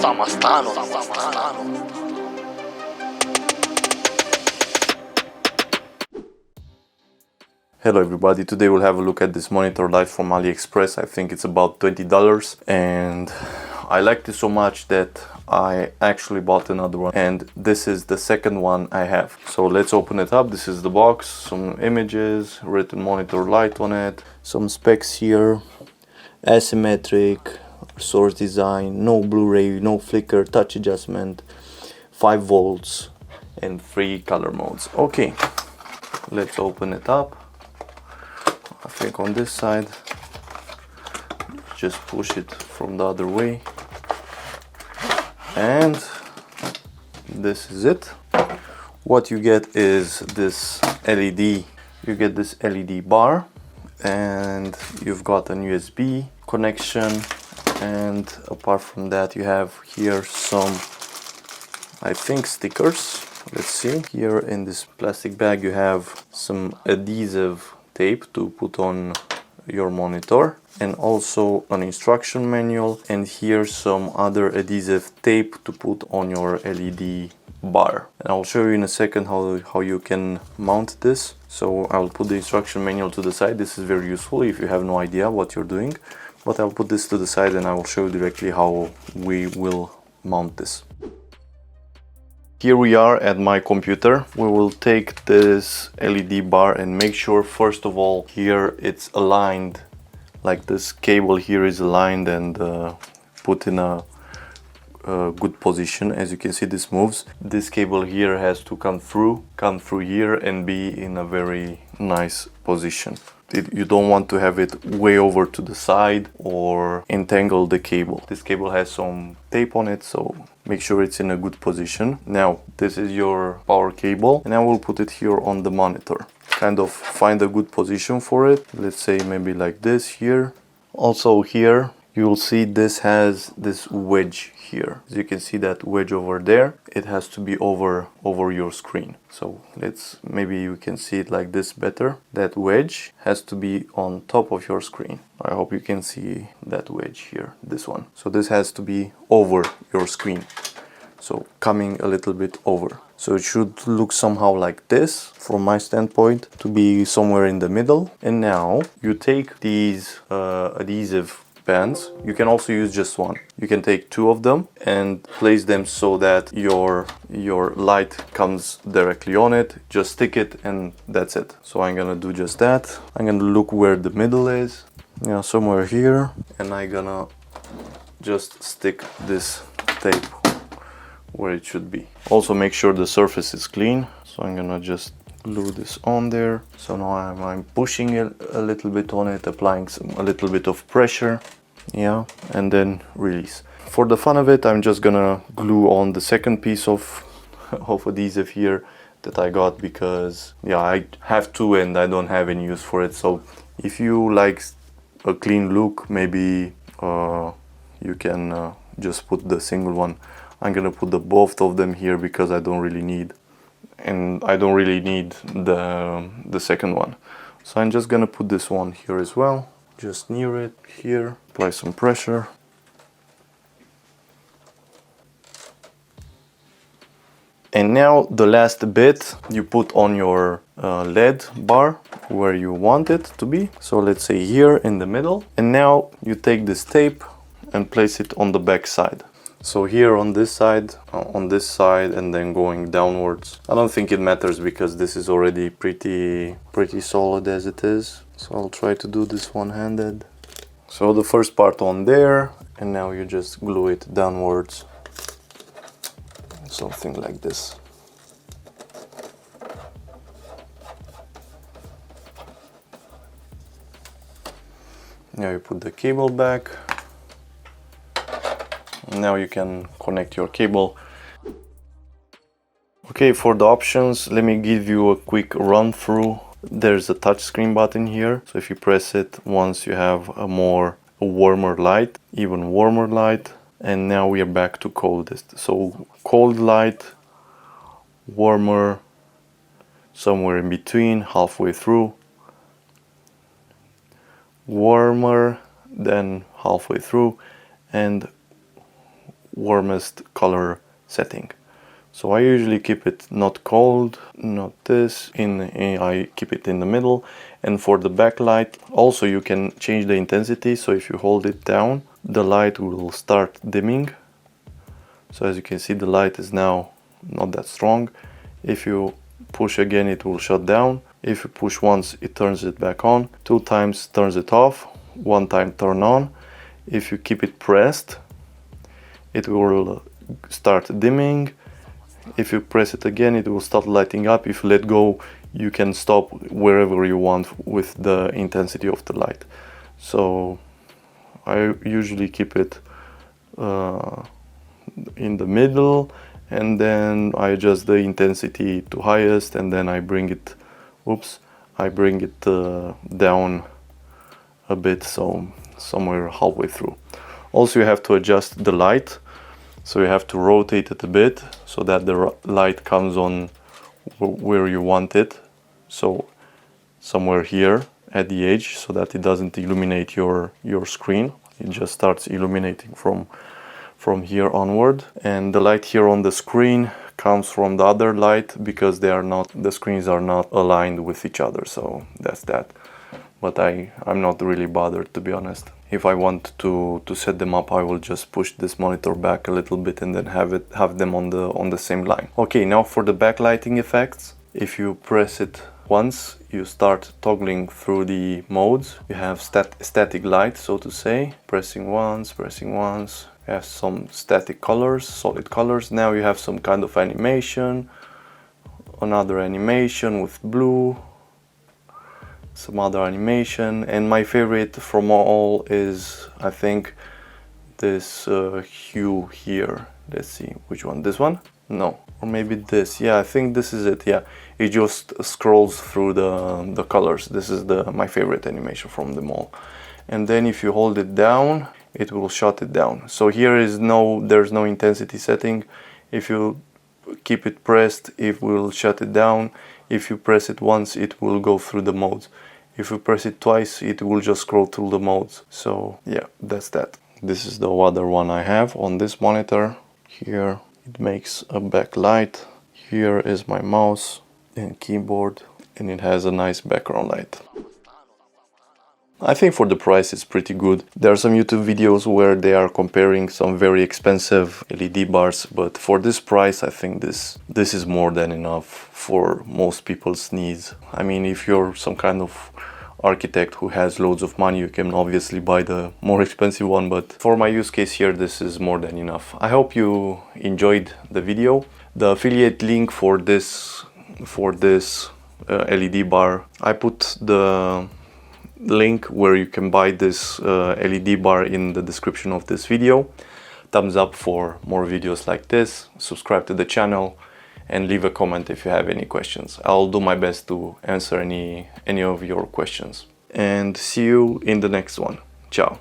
Hello everybody, today we'll have a look at this monitor light from AliExpress. I think it's about $20 and I liked it so much that I actually bought another one, and this is the second one I have. So let's open it up. This is the box, some images, written monitor light on it, some specs here, asymmetric, source design, no Blu-ray, no flicker, touch adjustment, 5 volts and 3 color modes. Okay, let's open it up. I think on this side, just push it from the other way, and this is it. What you get is this LED. You get this LED bar, and you've got an USB connection, and apart from that you have here some, I think, stickers. Let's see. Here in this plastic bag you have some adhesive tape to put on your monitor, and also an instruction manual, and here's some other adhesive tape to put on your LED bar. And I'll show you in a second how you can mount this. So I'll put the instruction manual to the side. This is very useful if you have no idea what you're doing, but I'll put this to the side and I will show you directly how we will mount this. Here we are at my computer. We will take this LED bar and make sure, first of all, here it's aligned, like this cable here is aligned and put in a good position. As you can see, this moves. This cable here has to come through here and be in a very nice position. You don't want to have it way over to the side or entangle the cable. This cable has some tape on it, so make sure it's in a good position. Now, this is your power cable, and I will put it here on the monitor. Kind of find a good position for it. Let's say maybe like this here. Also here, you'll see this has this wedge here. As you can see that wedge over there, it has to be over your screen. So maybe you can see it like this better. That wedge has to be on top of your screen. I hope you can see that wedge here, this one. So this has to be over your screen. So coming a little bit over. So it should look somehow like this, from my standpoint, to be somewhere in the middle. And now you take these adhesive bands. You can also use just one. You can take 2 of them and place them so that your light comes directly on it. Just stick it and that's it. So I'm gonna do just that. I'm gonna look where the middle is, somewhere here, and I'm gonna just stick this tape where it should be. Also make sure the surface is clean. So I'm gonna just glue this on there. So now I'm pushing it a little bit on it, applying a little bit of pressure, and then release. For the fun of it, I'm just gonna glue on the second piece of adhesive here that I got, because I have 2 and I don't have any use for it. So if you like a clean look, maybe you can just put the single one. I'm gonna put both of them here because I don't really need the second one. So I'm just gonna put this one here as well, just near it here, apply some pressure. And now the last bit you put on your LED bar where you want it to be. So let's say here in the middle. And now you take this tape and place it on the back side. So here on this side, and then going downwards. I don't think it matters because this is already pretty solid as it is. So I'll try to do this one-handed. So the first part on there, and now you just glue it downwards. Something like this. Now you put the cable back. Now you can connect your cable. Okay, for the options, let me give you a quick run through. There's a touch screen button here. So if you press it once, you have a warmer light, even warmer light. And now we are back to coldest. So cold light, warmer, somewhere in between, halfway through, warmer, then halfway through, and warmest color setting. So I usually keep it not cold, not this, I keep it in the middle. And for the backlight, also you can change the intensity. So if you hold it down, the light will start dimming. So as you can see, the light is now not that strong. If you push again, it will shut down. If you push once, it turns it back on. 2 times turns it off. 1 time turn on. If you keep it pressed, it will start dimming. If you press it again, it will start lighting up. If you let go, you can stop wherever you want with the intensity of the light. So I usually keep it in the middle, and then I adjust the intensity to highest, and then I bring it, down a bit, so somewhere halfway through. Also, you have to adjust the light. So you have to rotate it a bit so that the light comes on where you want it. So somewhere here at the edge, so that it doesn't illuminate your screen. It just starts illuminating from here onward. And the light here on the screen comes from the other light because the screens are not aligned with each other. So that's that. But I'm not really bothered, to be honest. If I want to set them up, I will just push this monitor back a little bit and then have them on the same line. Okay, now for the backlighting effects. If you press it once, you start toggling through the modes. You have static light, so to say. Pressing once. You have some static colors, solid colors. Now you have some kind of animation. Another animation with blue. Some other animation, and my favorite from all is, I think, this hue here. Let's see, which one? This one? No, or maybe this. Yeah, I think this is it. Yeah, it just scrolls through the colors. This is my favorite animation from them all. And then if you hold it down, it will shut it down. So here there's no intensity setting. If you keep it pressed, it will shut it down. If you press it once, it will go through the modes. If you press it twice, it will just scroll through the modes. So yeah, that's that. This is the other one I have on this monitor. Here it makes a backlight. Here is my mouse and keyboard, and it has a nice background light. I think for the price it's pretty good. There are some YouTube videos where they are comparing some very expensive LED bars, but for this price I think this is more than enough for most people's needs. I mean, if you're some kind of architect who has loads of money, you can obviously buy the more expensive one, but for my use case here, this is more than enough. I hope you enjoyed the video. The affiliate link for this LED bar, I put the link where you can buy this LED bar in the description of this video. Thumbs up for more videos like this, subscribe to the channel, and leave a comment if you have any questions. I'll do my best to answer any of your questions. And see you in the next one. Ciao.